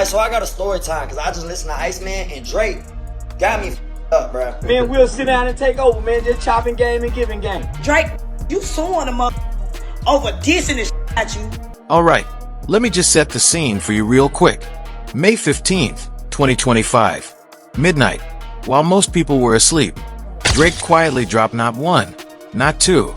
Alright, so I got a story time because I just listened to ICEMAN and Drake got me up, bro. Man, we'll sit down and take over, man. Just chopping game and giving game. Drake, you suing him up over dissing this at you. Alright, let me just set the scene for you real quick. May 15th, 2025. Midnight. While most people were asleep, Drake quietly dropped not one, not two,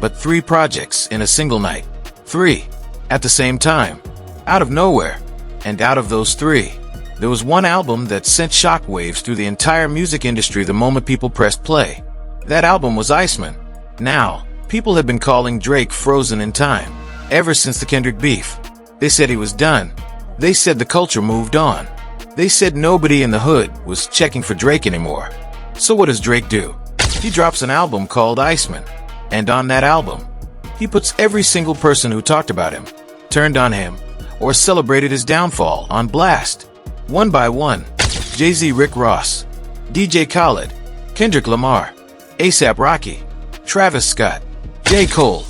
but 3 projects in a single night. 3. At the same time. Out of nowhere. And out of those 3, there was one album that sent shockwaves through the entire music industry the moment people pressed play. That album was ICEMAN. Now, people have been calling Drake frozen in time, ever since the Kendrick beef. They said he was done. They said the culture moved on. They said nobody in the hood was checking for Drake anymore. So what does Drake do? He drops an album called ICEMAN. And on that album, he puts every single person who talked about him, turned on him, or celebrated his downfall on blast. One by one. Jay-Z, Rick Ross, DJ Khaled, Kendrick Lamar, A$AP Rocky, Travis Scott, J. Cole,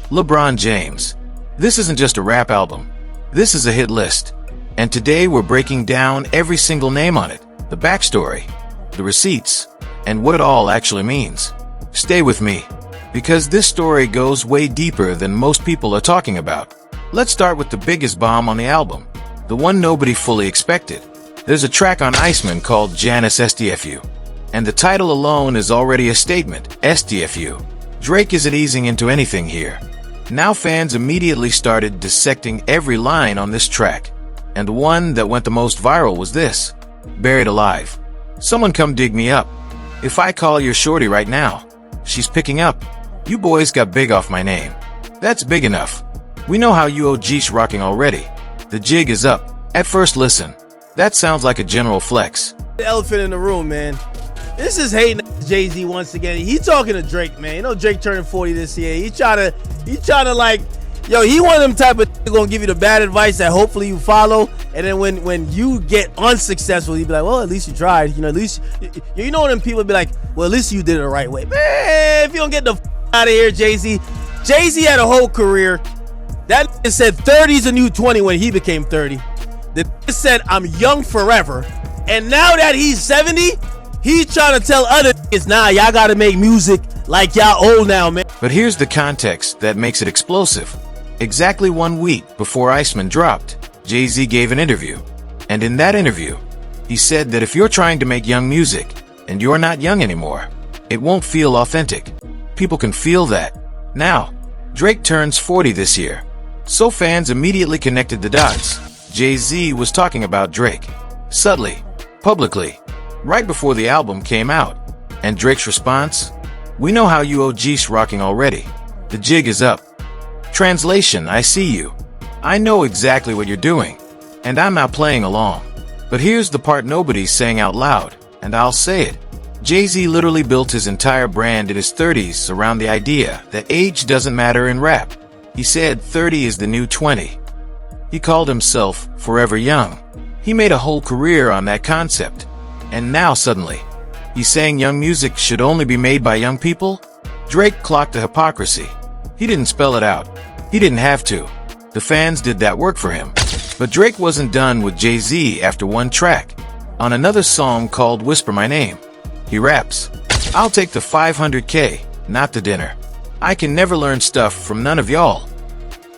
LeBron James. This isn't just a rap album. This is a hit list. And today we're breaking down every single name on it, the backstory, the receipts, and what it all actually means. Stay with me, because this story goes way deeper than most people are talking about. Let's start with the biggest bomb on the album, the one nobody fully expected. There's a track on ICEMAN called Janice STFU, and the title alone is already a statement, STFU. Drake isn't easing into anything here. Now fans immediately started dissecting every line on this track, and the one that went the most viral was this, Buried Alive. Someone come dig me up. If I call your shorty right now, she's picking up. You boys got big off my name. That's big enough. We know how you OG's rocking already. The jig is up. At first listen, that sounds like a general flex. The elephant in the room, man. This is hating Jay-Z once again. He talking to Drake, man. You know Drake turning 40 this year. He trying to like, yo, he one of them type of gonna give you the bad advice that hopefully you follow, and then when you get unsuccessful, you be like, well, at least you tried. You know, at least you know them people be like, well, at least you did it the right way. Man, if you don't get the out of here, Jay-Z. Jay-Z had a whole career. That said 30's a new 20 when he became 30. That said I'm young forever. And now that he's 70, he's trying to tell other kids, nah, y'all gotta make music like y'all old now, man. But here's the context that makes it explosive. Exactly 1 week before ICEMAN dropped, Jay-Z gave an interview. And in that interview, he said that if you're trying to make young music and you're not young anymore, it won't feel authentic. People can feel that. Now, Drake turns 40 this year. So fans immediately connected the dots. Jay-Z was talking about Drake. Subtly, publicly, right before the album came out. And Drake's response? We know how you OG's rocking already. The jig is up. Translation, I see you. I know exactly what you're doing. And I'm not playing along. But here's the part nobody's saying out loud, and I'll say it. Jay-Z literally built his entire brand in his 30s around the idea that age doesn't matter in rap. He said 30 is the new 20. He called himself Forever Young. He made a whole career on that concept. And now suddenly, he's saying young music should only be made by young people? Drake clocked the hypocrisy. He didn't spell it out. He didn't have to. The fans did that work for him. But Drake wasn't done with Jay-Z after one track. On another song called Whisper My Name, he raps, I'll take the 500K, not the dinner. I can never learn stuff from none of y'all.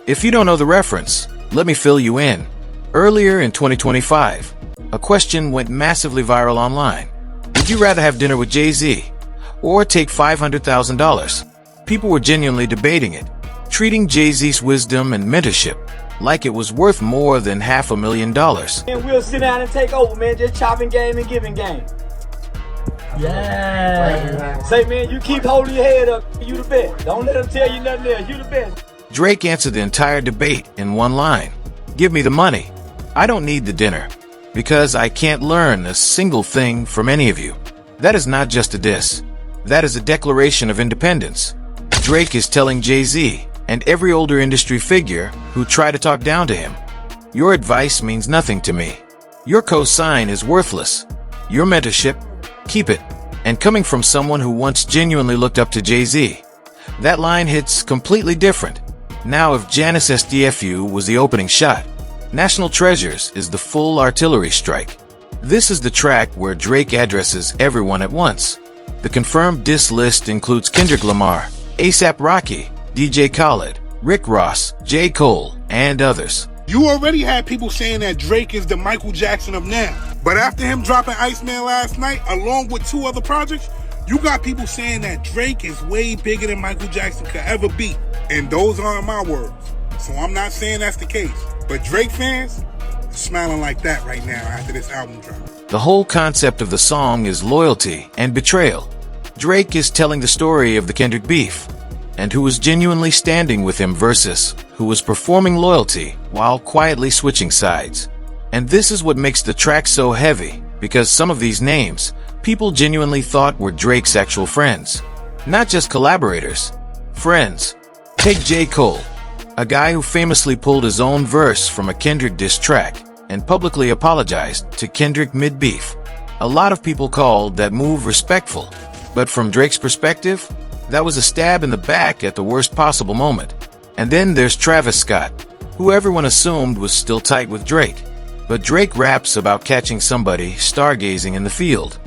If you don't know the reference, let me fill you in. Earlier in 2025, a question went massively viral online. Would you rather have dinner with Jay-Z or take $500,000? People were genuinely debating it, treating Jay-Z's wisdom and mentorship like it was worth more than $500,000. And we'll sit down and take over, man. Just chopping game and giving game. Yeah. Say, man, you keep holding your head up. You the best. Don't let them tell you nothing else. You the best. Drake answered the entire debate in one line. Give me the money. I don't need the dinner, because I can't learn a single thing from any of you. That is not just a diss. That is a declaration of independence. Drake is telling Jay-Z and every older industry figure who try to talk down to him, your advice means nothing to me. Your cosign is worthless. Your mentorship, keep it. And coming from someone who once genuinely looked up to Jay-Z, that line hits completely different. Now, if Janice STFU was the opening shot, National Treasures is the full artillery strike. This is the track where Drake addresses everyone at once. The confirmed diss list includes Kendrick Lamar, A$AP Rocky, DJ Khaled, Rick Ross, J. Cole, and others. You already had people saying that Drake is the Michael Jackson of now. But after him dropping ICEMAN last night, along with 2 other projects, you got people saying that Drake is way bigger than Michael Jackson could ever be. And those aren't my words. So I'm not saying that's the case. But Drake fans are smiling like that right now after this album drop. The whole concept of the song is loyalty and betrayal. Drake is telling the story of the Kendrick beef, and who was genuinely standing with him versus who was performing loyalty while quietly switching sides. And this is what makes the track so heavy, because some of these names, people genuinely thought were Drake's actual friends. Not just collaborators, friends. Take J. Cole, a guy who famously pulled his own verse from a Kendrick diss track and publicly apologized to Kendrick mid-beef. A lot of people called that move respectful, but from Drake's perspective, that was a stab in the back at the worst possible moment. And then there's Travis Scott, who everyone assumed was still tight with Drake. But Drake raps about catching somebody stargazing in the field.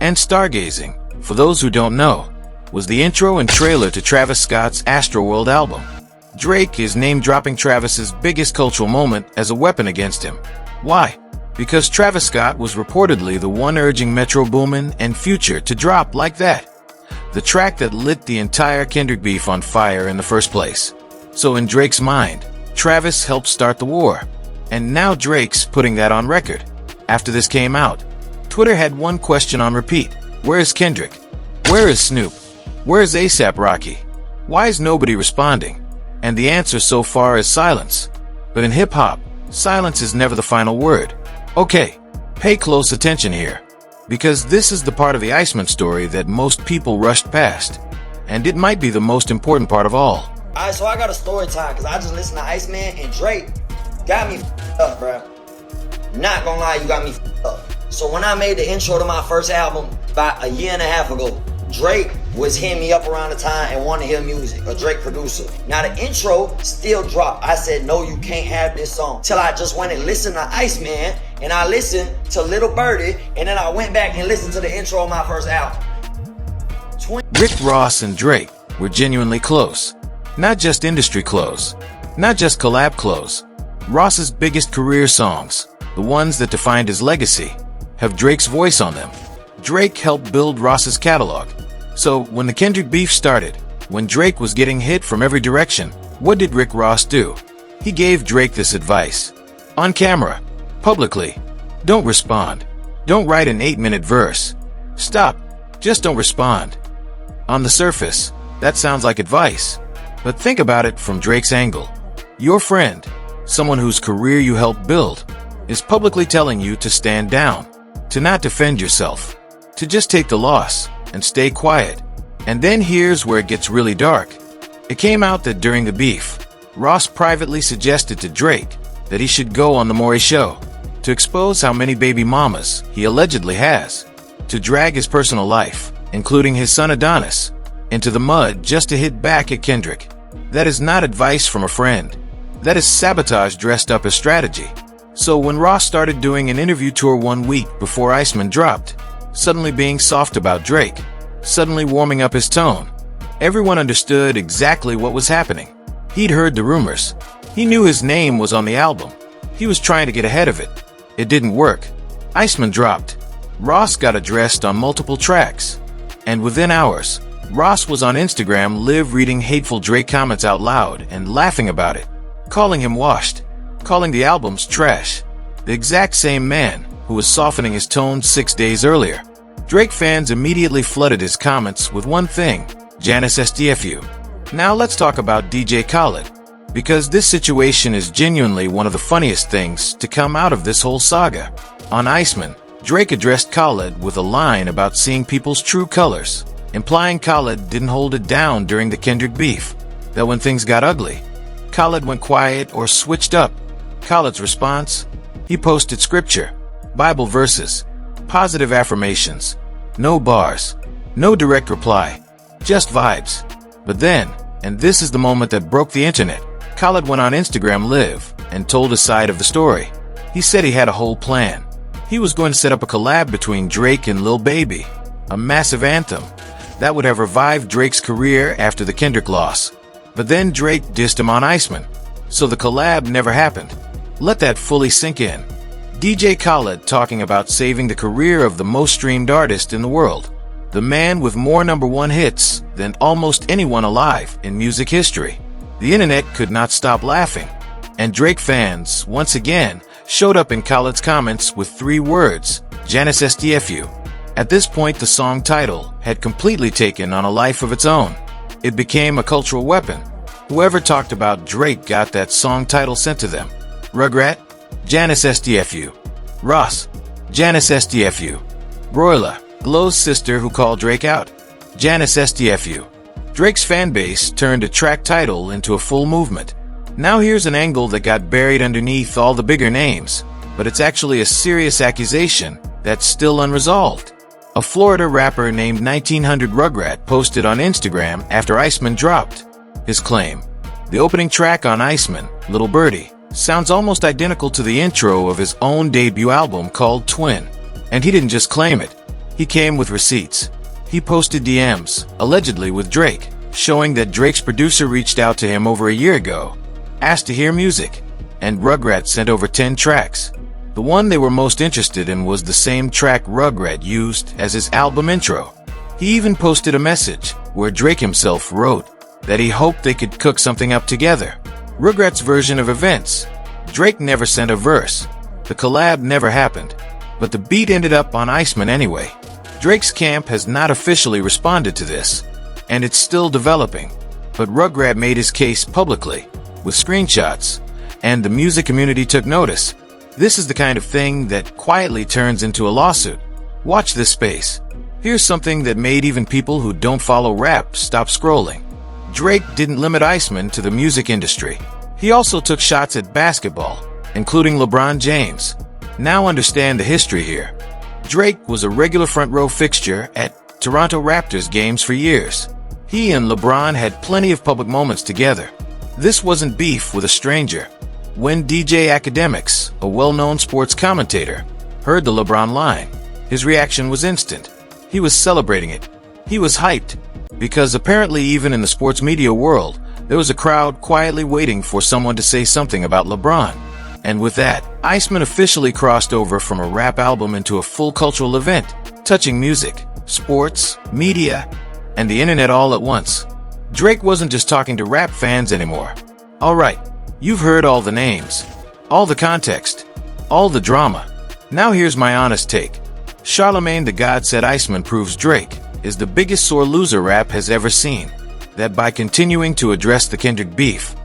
And stargazing, for those who don't know, was the intro and trailer to Travis Scott's Astroworld album. Drake is name-dropping Travis's biggest cultural moment as a weapon against him. Why? Because Travis Scott was reportedly the one urging Metro Boomin and Future to drop Like That, the track that lit the entire Kendrick beef on fire in the first place. So in Drake's mind, Travis helped start the war. And now Drake's putting that on record. After this came out, Twitter had one question on repeat. Where is Kendrick? Where is Snoop? Where is A$AP Rocky? Why is nobody responding? And the answer so far is silence. But in hip-hop, silence is never the final word. Okay, pay close attention here, because this is the part of the ICEMAN story that most people rushed past, and it might be the most important part of all. Alright, so I got a story time, because I just listened to ICEMAN, and Drake got me up, bro. Not gonna lie, you got me up. So when I made the intro to my first album about a year and a half ago, Drake was hitting me up around the time and wanted to hear music, a Drake producer. Now the intro still dropped. I said, no, you can't have this song. Till I just went and listened to ICEMAN, and I listened to Little Birdie, and then I went back and listened to the intro of my first album. Rick Ross and Drake were genuinely close. Not just industry close. Not just collab close. Ross's biggest career songs, the ones that defined his legacy, have Drake's voice on them. Drake helped build Ross's catalog. So when the Kendrick beef started, when Drake was getting hit from every direction, what did Rick Ross do? He gave Drake this advice. On camera, publicly, don't respond. Don't write an 8-minute verse. Stop. Just don't respond. On the surface, that sounds like advice. But think about it from Drake's angle. Your friend, someone whose career you helped build, is publicly telling you to stand down, to not defend yourself, to just take the loss and stay quiet. And then here's where it gets really dark. It came out that during the beef, Ross privately suggested to Drake that he should go on The Maury Show to expose how many baby mamas he allegedly has, to drag his personal life, including his son Adonis, into the mud just to hit back at Kendrick. That is not advice from a friend. That is sabotage dressed up as strategy. So when Ross started doing an interview tour 1 week before ICEMAN dropped, suddenly being soft about Drake, suddenly warming up his tone, everyone understood exactly what was happening. He'd heard the rumors. He knew his name was on the album. He was trying to get ahead of it. It didn't work. ICEMAN dropped. Ross got addressed on multiple tracks. And within hours, Ross was on Instagram live reading hateful Drake comments out loud and laughing about it, calling him washed, calling the albums trash. The exact same man who was softening his tone 6 days earlier. Drake fans immediately flooded his comments with one thing: Janice STFU. Now let's talk about DJ Khaled, because this situation is genuinely one of the funniest things to come out of this whole saga. On ICEMAN, Drake addressed Khaled with a line about seeing people's true colors, implying Khaled didn't hold it down during the Kendrick beef, that when things got ugly, Khaled went quiet or switched up. Khaled's response? He posted scripture, Bible verses, positive affirmations, no bars, no direct reply, just vibes. But then, and this is the moment that broke the internet, Khaled went on Instagram Live and told his side of the story. He said he had a whole plan. He was going to set up a collab between Drake and Lil Baby, a massive anthem that would have revived Drake's career after the Kendrick loss. But then Drake dissed him on ICEMAN, so the collab never happened. Let that fully sink in. DJ Khaled talking about saving the career of the most streamed artist in the world, the man with more #1 hits than almost anyone alive in music history. The internet could not stop laughing, and Drake fans, once again, showed up in Khaled's comments with 3 words, Janice STFU. At this point, the song title had completely taken on a life of its own. It became a cultural weapon. Whoever talked about Drake got that song title sent to them. Rugrat, Janice STFU. Ross, Janice STFU. Royla, Glow's sister who called Drake out. Janice STFU. Drake's fanbase turned a track title into a full movement. Now here's an angle that got buried underneath all the bigger names, but it's actually a serious accusation that's still unresolved. A Florida rapper named 1900 Rugrat posted on Instagram after ICEMAN dropped. His claim: the opening track on ICEMAN, Little Birdie, sounds almost identical to the intro of his own debut album called Twin. And he didn't just claim it. He came with receipts. He posted DMs, allegedly with Drake, showing that Drake's producer reached out to him over a year ago, asked to hear music, and Rugrat sent over 10 tracks. The one they were most interested in was the same track Rugrat used as his album intro. He even posted a message where Drake himself wrote that he hoped they could cook something up together. Rugrat's version of events: Drake never sent a verse. The collab never happened, but the beat ended up on ICEMAN anyway. Drake's camp has not officially responded to this, and it's still developing. But Rugrat made his case publicly, with screenshots, and the music community took notice. This is the kind of thing that quietly turns into a lawsuit. Watch this space. Here's something that made even people who don't follow rap stop scrolling. Drake didn't limit ICEMAN to the music industry. He also took shots at basketball, including LeBron James. Now understand the history here. Drake was a regular front row fixture at Toronto Raptors games for years. He and LeBron had plenty of public moments together. This wasn't beef with a stranger. When DJ Academics, a well-known sports commentator, heard the LeBron line, his reaction was instant. He was celebrating it. He was hyped, because apparently even in the sports media world, there was a crowd quietly waiting for someone to say something about LeBron. And with that, ICEMAN officially crossed over from a rap album into a full cultural event, touching music, sports, media, and the internet all at once. Drake wasn't just talking to rap fans anymore. Alright, you've heard all the names, all the context, all the drama. Now here's my honest take. Charlemagne the God said ICEMAN proves Drake is the biggest sore loser rap has ever seen. That by continuing to address the Kendrick beef,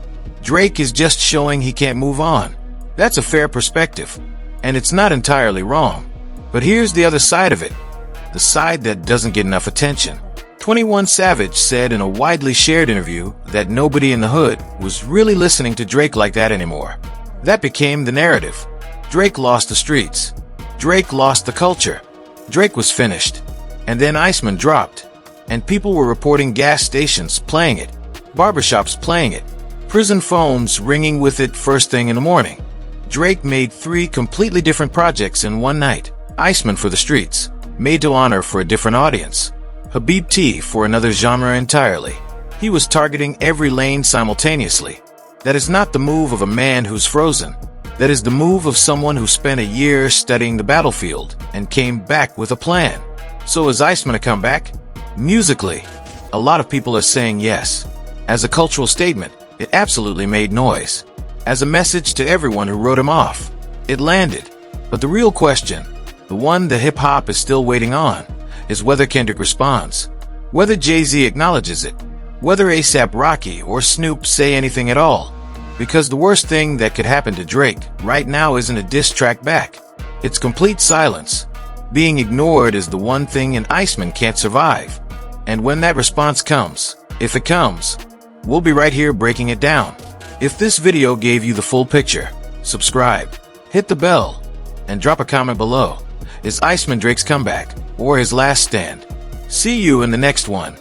Drake is just showing he can't move on. That's a fair perspective, and it's not entirely wrong. But here's the other side of it, the side that doesn't get enough attention. 21 Savage said in a widely shared interview that nobody in the hood was really listening to Drake like that anymore. That became the narrative. Drake lost the streets. Drake lost the culture. Drake was finished. And then ICEMAN dropped, and people were reporting gas stations playing it, barbershops playing it, prison phones ringing with it first thing in the morning. Drake made 3 completely different projects in one night. ICEMAN for the streets, Made to Honor for a different audience, Habib T for another genre entirely. He was targeting every lane simultaneously. That is not the move of a man who's frozen. That is the move of someone who spent a year studying the battlefield and came back with a plan. So is ICEMAN a comeback? Musically, a lot of people are saying yes. As a cultural statement, it absolutely made noise. As a message to everyone who wrote him off, it landed. But the real question, the one that hip-hop is still waiting on, is whether Kendrick responds, whether Jay-Z acknowledges it, whether A$AP Rocky or Snoop say anything at all. Because the worst thing that could happen to Drake right now isn't a diss track back. It's complete silence. Being ignored is the one thing an ICEMAN can't survive. And when that response comes, if it comes, we'll be right here breaking it down. If this video gave you the full picture, subscribe, hit the bell, and drop a comment below. Is ICEMAN Drake's comeback or his last stand? See you in the next one.